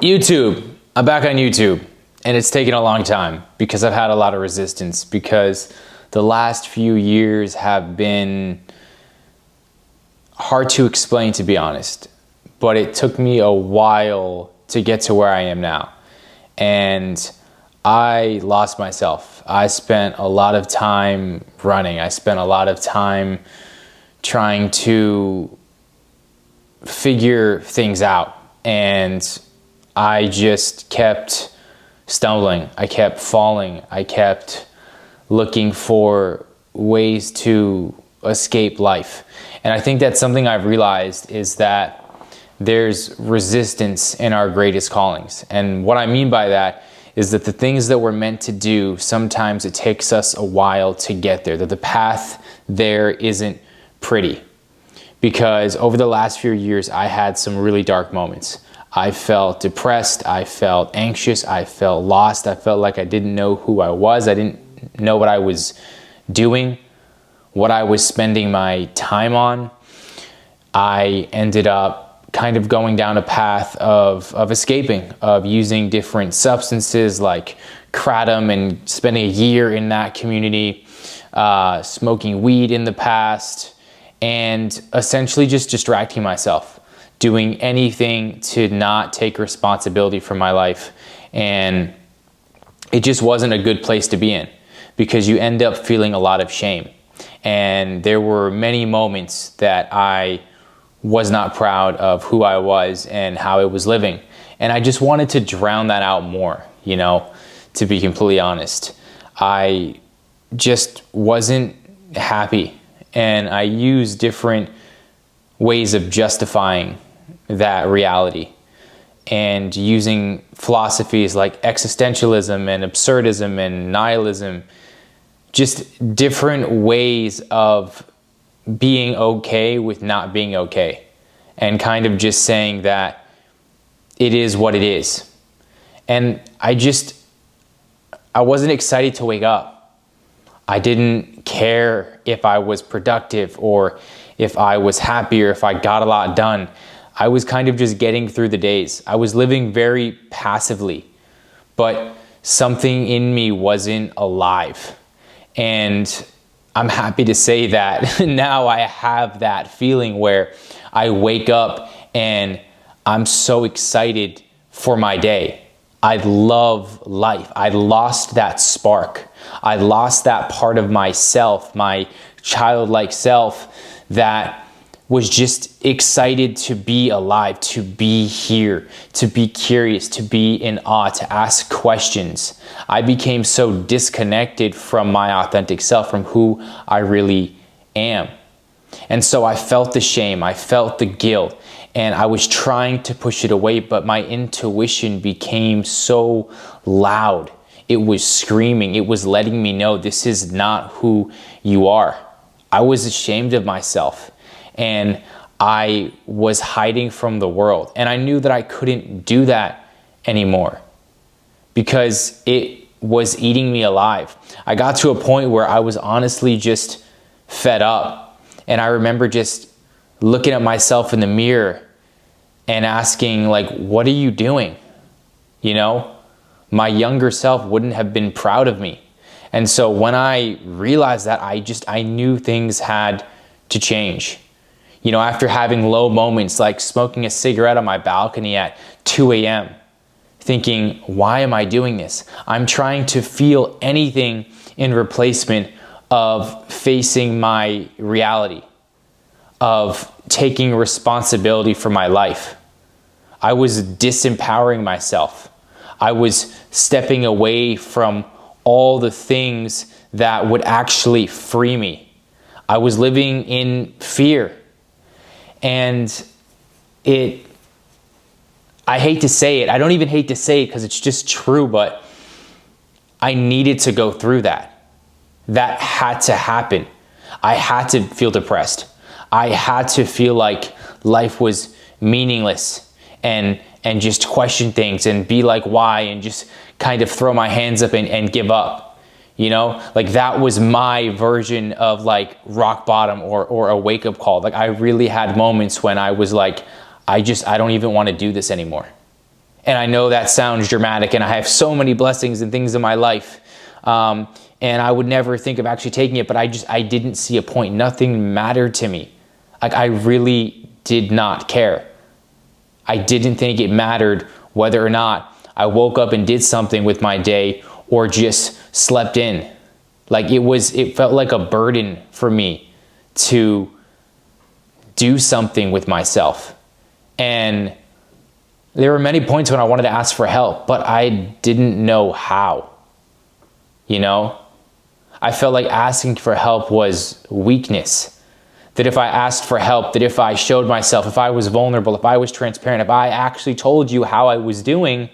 YouTube. I'm back on YouTube, and it's taken a long time because I've had a lot of resistance, because the last few years have been hard to explain, to be honest, but it took me a while to get to where I am now. And I lost myself. I spent a lot of time running. I spent a lot of time trying to figure things out, and I just kept stumbling. I kept falling. I kept looking for ways to escape life. And I think that's something I've realized, is that there's resistance in our greatest callings. And what I mean by that is that the things that we're meant to do, sometimes it takes us a while to get there, that the path there isn't pretty. Because over the last few years, I had some really dark moments. I felt depressed, I felt anxious, I felt lost, I felt like I didn't know who I was, I didn't know what I was doing, what I was spending my time on. I ended up kind of going down a path of escaping, of using different substances like kratom and spending a year in that community, smoking weed in the past, and essentially just distracting myself, doing anything to not take responsibility for my life. And it just wasn't a good place to be in, because you end up feeling a lot of shame. And there were many moments that I was not proud of who I was and how I was living. And I just wanted to drown that out more, to be completely honest. I just wasn't happy. And I used different ways of justifying that reality, and using philosophies like existentialism and absurdism and nihilism, just different ways of being okay with not being okay, and kind of just saying that it is what it is. And I wasn't excited to wake up. I didn't care if I was productive or if I was happy or if I got a lot done. I was kind of just getting through the days. I was living very passively, but something in me wasn't alive. And I'm happy to say that now I have that feeling where I wake up and I'm so excited for my day. I love life. I lost that spark. I lost that part of myself, my childlike self, that was just excited to be alive, to be here, to be curious, to be in awe, to ask questions. I became so disconnected from my authentic self, from who I really am. And so I felt the shame, I felt the guilt, and I was trying to push it away, but my intuition became so loud. It was screaming, it was letting me know this is not who you are. I was ashamed of myself, and I was hiding from the world. And I knew that I couldn't do that anymore because it was eating me alive. I got to a point where I was honestly just fed up. And I remember just looking at myself in the mirror and asking, what are you doing? My younger self wouldn't have been proud of me. And so when I realized that, I knew things had to change. After having low moments like smoking a cigarette on my balcony at 2 a.m., thinking, why am I doing this? I'm trying to feel anything in replacement of facing my reality, of taking responsibility for my life. I was disempowering myself. I was stepping away from all the things that would actually free me. I was living in fear. And I hate to say it. I don't even hate to say it because it's just true, but I needed to go through that. That had to happen. I had to feel depressed. I had to feel like life was meaningless and just question things and be like, why? And just kind of throw my hands up and give up. That was my version of rock bottom or a wake up call. I really had moments when I was like, I don't even want to do this anymore. And I know that sounds dramatic, and I have so many blessings and things in my life. And I would never think of actually taking it, but I didn't see a point. Nothing mattered to me. Like, I really did not care. I didn't think it mattered whether or not I woke up and did something with my day or just slept in. Like, it felt like a burden for me to do something with myself. And there were many points when I wanted to ask for help, but I didn't know how. You know? I felt like asking for help was weakness. That if I asked for help, that if I showed myself, if I was vulnerable, if I was transparent, if I actually told you how I was doing,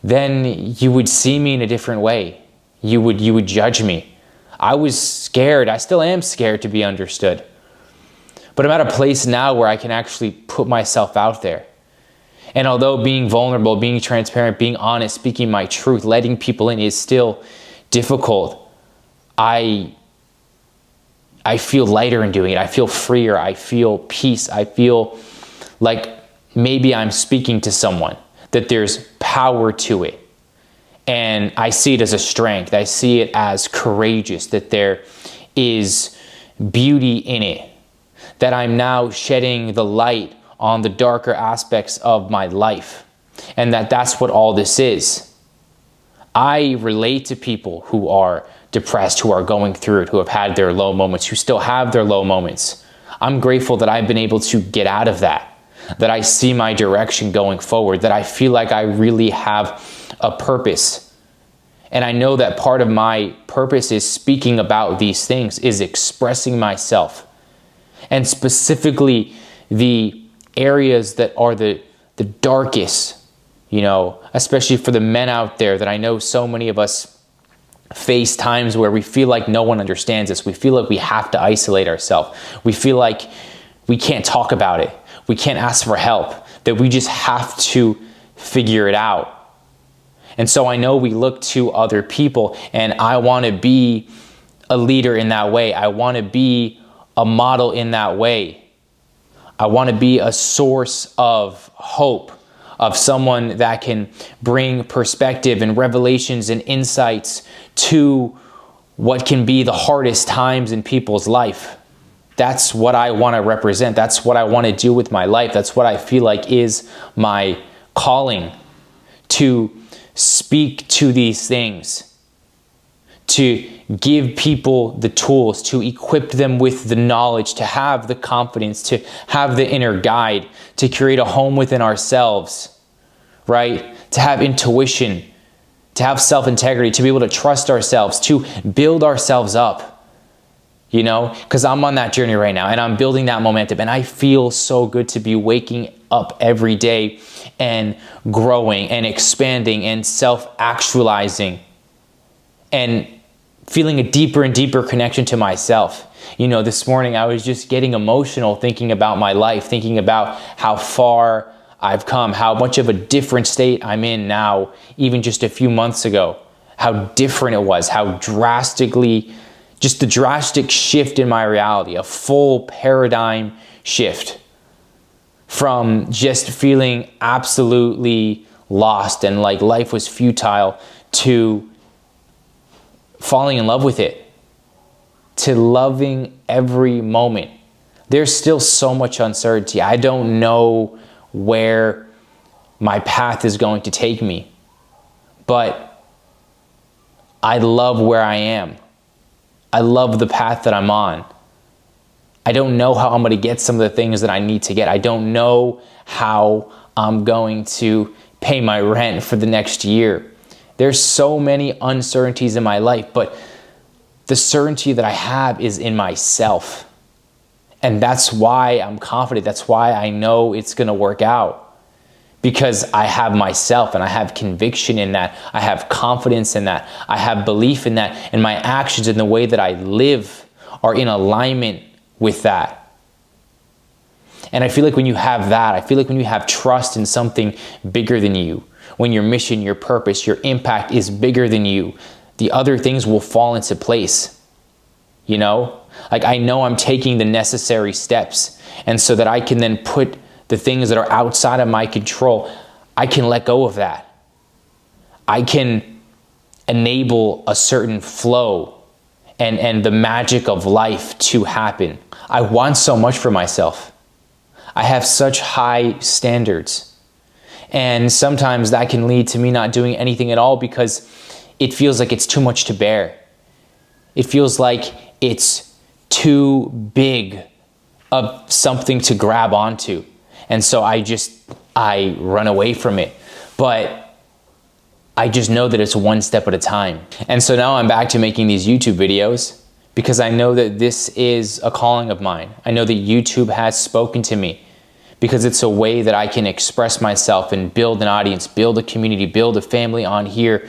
then you would see me in a different way. You would judge me. I was scared. I still am scared to be understood. But I'm at a place now where I can actually put myself out there. And although being vulnerable, being transparent, being honest, speaking my truth, letting people in is still difficult, I feel lighter in doing it. I feel freer. I feel peace. I feel like maybe I'm speaking to someone, that there's power to it. And I see it as a strength. I see it as courageous, that there is beauty in it, that I'm now shedding the light on the darker aspects of my life, and that's what all this is. I relate to people who are depressed, who are going through it, who have had their low moments, who still have their low moments. I'm grateful that I've been able to get out of that I see my direction going forward, that I feel like I really have a purpose. And I know that part of my purpose is speaking about these things, is expressing myself. And specifically the areas that are the darkest, you know, especially for the men out there, that I know so many of us face times where we feel like no one understands us. We feel like we have to isolate ourselves. We feel like we can't talk about it. We can't ask for help, that we just have to figure it out. And so I know we look to other people, and I want to be a leader in that way. I want to be a model in that way. I want to be a source of hope, of someone that can bring perspective and revelations and insights to what can be the hardest times in people's life. That's what I want to represent. That's what I want to do with my life. That's what I feel like is my calling, to speak to these things, to give people the tools, to equip them with the knowledge, to have the confidence, to have the inner guide, to create a home within ourselves, right? To have intuition, to have self-integrity, to be able to trust ourselves, to build ourselves up. You know, because I'm on that journey right now, and I'm building that momentum, and I feel so good to be waking up every day and growing and expanding and self-actualizing and feeling a deeper and deeper connection to myself. You know, this morning I was just getting emotional thinking about my life, thinking about how far I've come, how much of a different state I'm in now, even just a few months ago, how different it was, how drastically, just the drastic shift in my reality, a full paradigm shift from just feeling absolutely lost and like life was futile to falling in love with it, to loving every moment. There's still so much uncertainty. I don't know where my path is going to take me, but I love where I am. I love the path that I'm on. I don't know how I'm going to get some of the things that I need to get. I don't know how I'm going to pay my rent for the next year. There's so many uncertainties in my life, but the certainty that I have is in myself. And that's why I'm confident. That's why I know it's going to work out. Because I have myself, and I have conviction in that. I have confidence in that. I have belief in that. And my actions and the way that I live are in alignment with that. And I feel like when you have that, I feel like when you have trust in something bigger than you, when your mission, your purpose, your impact is bigger than you, the other things will fall into place. You know? Like, I know I'm taking the necessary steps, and so that I can then put the things that are outside of my control, I can let go of that. I can enable a certain flow and the magic of life to happen. I want so much for myself. I have such high standards. And sometimes that can lead to me not doing anything at all because it feels like it's too much to bear. It feels like it's too big of something to grab onto. And so I run away from it. But I just know that it's one step at a time. And so now I'm back to making these YouTube videos because I know that this is a calling of mine. I know that YouTube has spoken to me because it's a way that I can express myself and build an audience, build a community, build a family on here,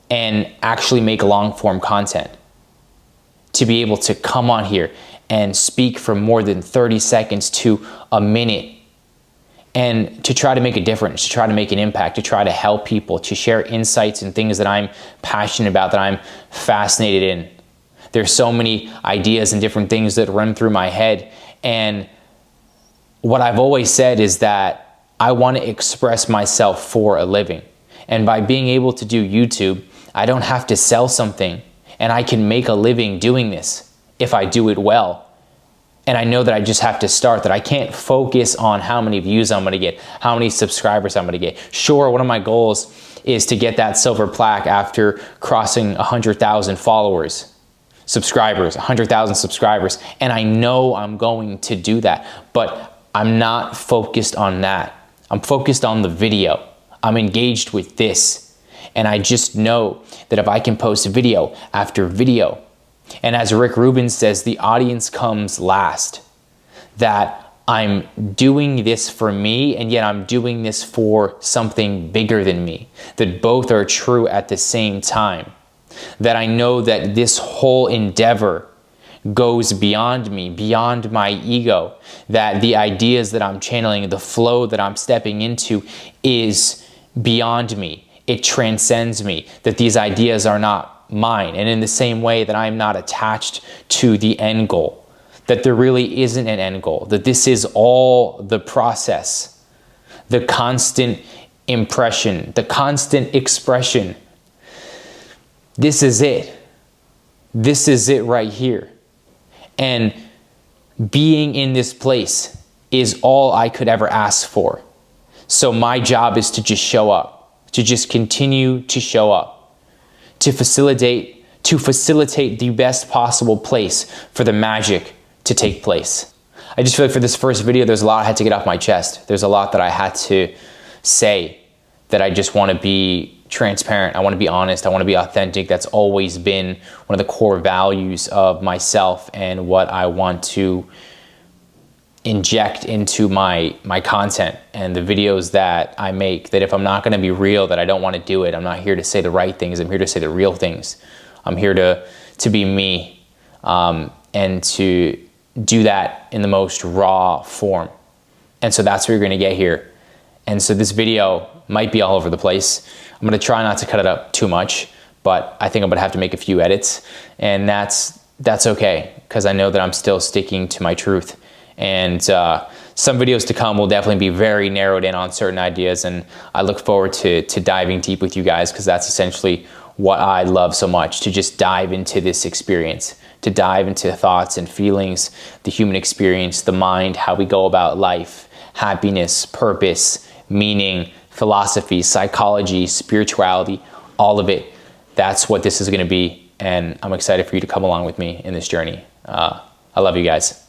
and actually make long form content. To be able to come on here and speak for more than 30 seconds to a minute and to try to make a difference, to try to make an impact, to try to help people, to share insights and things that I'm passionate about, that I'm fascinated in. There's so many ideas and different things that run through my head. And what I've always said is that I want to express myself for a living. And by being able to do YouTube, I don't have to sell something, and I can make a living doing this if I do it well. And I know that I just have to start, that I can't focus on how many views I'm gonna get, how many subscribers I'm gonna get. Sure, one of my goals is to get that silver plaque after crossing 100,000 subscribers, 100,000 subscribers. And I know I'm going to do that, but I'm not focused on that. I'm focused on the video. I'm engaged with this. And I just know that if I can post video after video, and as Rick Rubin says, the audience comes last, that I'm doing this for me, and yet I'm doing this for something bigger than me, that both are true at the same time, that I know that this whole endeavor goes beyond me, beyond my ego, that the ideas that I'm channeling, the flow that I'm stepping into is beyond me. It transcends me, that these ideas are not mine. And in the same way that I'm not attached to the end goal, that there really isn't an end goal, that this is all the process, the constant impression, the constant expression. This is it. This is it right here. And being in this place is all I could ever ask for. So my job is to just show up, to just continue to show up, to facilitate the best possible place for the magic to take place. I just feel like for this first video, there's a lot I had to get off my chest. There's a lot that I had to say, that I just want to be transparent. I want to be honest. I want to be authentic. That's always been one of the core values of myself and what I want to inject into my content and the videos that I make, that if I'm not going to be real, that I don't want to do it. I'm not here to say the right things. I'm here to say the real things. I'm here to be me, and to do that in the most raw form. And so that's what you're going to get here. And so this video might be all over the place. I'm going to try not to cut it up too much, but I think I'm going to have to make a few edits, and that's okay, because I know that I'm still sticking to my truth. And some videos to come will definitely be very narrowed in on certain ideas, and I look forward to diving deep with you guys, because that's essentially what I love so much, to just dive into this experience, to dive into thoughts and feelings, the human experience, the mind, how we go about life, happiness, purpose, meaning, philosophy, psychology, spirituality, all of it. That's what this is going to be, and I'm excited for you to come along with me in this journey. I love you guys.